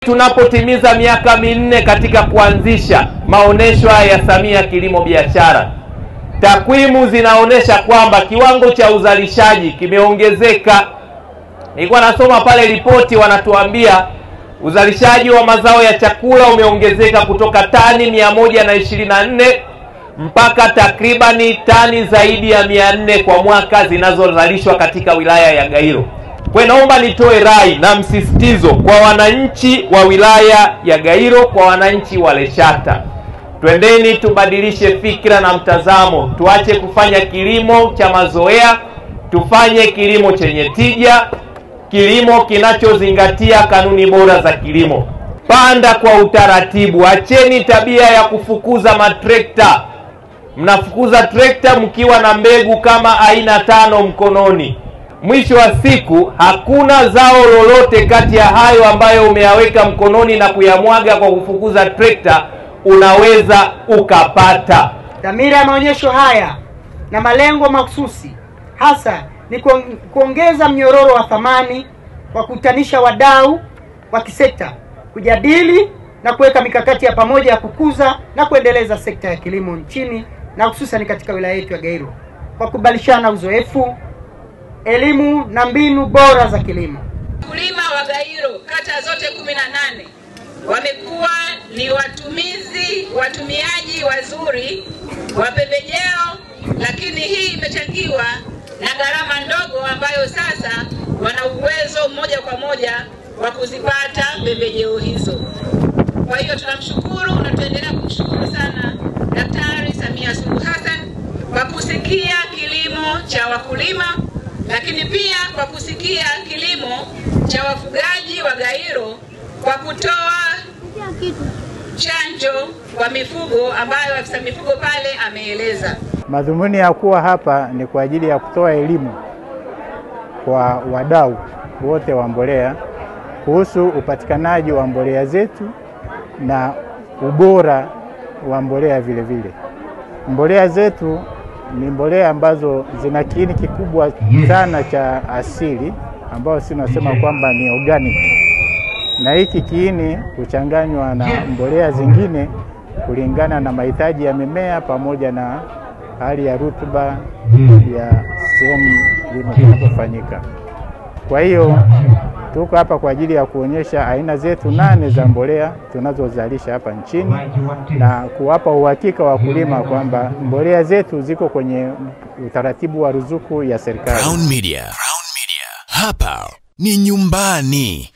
Tunapotimiza miaka 4 katika kuanzisha maonesho ya Samia Kilimo Biashara, takwimu zinaonesha kwamba kiwango cha uzalishaji kimeongezeka. Nilikuwa nasoma pale ripoti, wanatuambia uzalishaji wa mazao ya chakula umeongezeka kutoka tani 124 mpaka takribani tani zaidi ya 400 kwa mwaka zinazozalishwa katika wilaya ya Gairo. Kwa naomba nitoe rai na msisitizo kwa wananchi wa wilaya ya Gairo, kwa wananchi wa Leshata. Twendeni tubadilishe fikra na mtazamo, tuache kufanya kilimo cha mazoea, tufanye kilimo chenye tija, kilimo kinachozingatia kanuni bora za kilimo. Panda kwa utaratibu, acheni tabia ya kufukuza matrekta. Mnafukuza trekta mkiwa na mbegu kama aina 5 mkononi. Mwisho wa siku hakuna zao lolote kati ya hayo ambayo umeyaweka mkononi na kuyamwaga kwa kufukuza trekta unaweza ukapata. Dhamira ya maonyesho haya na malengo mahususi hasa ni kuongeza mnyororo wa thamani, wa kukutanisha wadau wa kisekta, kujadili na kuweka mikakati ya pamoja ya kukuza na kuendeleza sekta ya kilimo nchini na hususan katika wilaya yetu ya Gairo, kwa kubadilishana uzoefu, elimu na mbinu bora za kilimo. Wakulima wa Gairo kata zote 18 wamekuwa ni watumiaji wazuri wa pembejeo, lakini hii imechangiwa na gharama ndogo ambayo sasa wana uwezo moja kwa moja wa kuzipata pembejeo hizo. Kwa hiyo tunamshukuru na tuendelea kumshukuru sana Daktari Samia Suluhu Hassan kwa kusikia kilimo cha wakulima, lakini pia kwa kusikia kilimo cha wafugaji wa Gairo kwa kutoa chanjo kwa mifugo ambayo afisa mifugo pale ameeleza. Madhumuni ya kuwa hapa ni kwa ajili ya kutoa elimu kwa wadau wote wa mbolea kuhusu upatikanaji wa mbolea zetu na ubora wa mbolea vile vile. Mbolea zetu ni mbolea ambazo zina kiini kikubwa sana cha asili ambao si nasema kwamba ni organic. Na hiki kiini huchanganywa na mbolea zingine kulingana na mahitaji ya mimea pamoja na hali ya rutuba ya sehemu linalofanyika. Kwa hiyo tuko hapa kwa ajili ya kuonyesha aina zetu 8 za mbolea tunazozalisha hapa nchini na kuwapa uhakika wakulima kwamba mbolea zetu ziko kwenye utaratibu wa ruzuku ya serikali. Crown Media. Hapa ni nyumbani.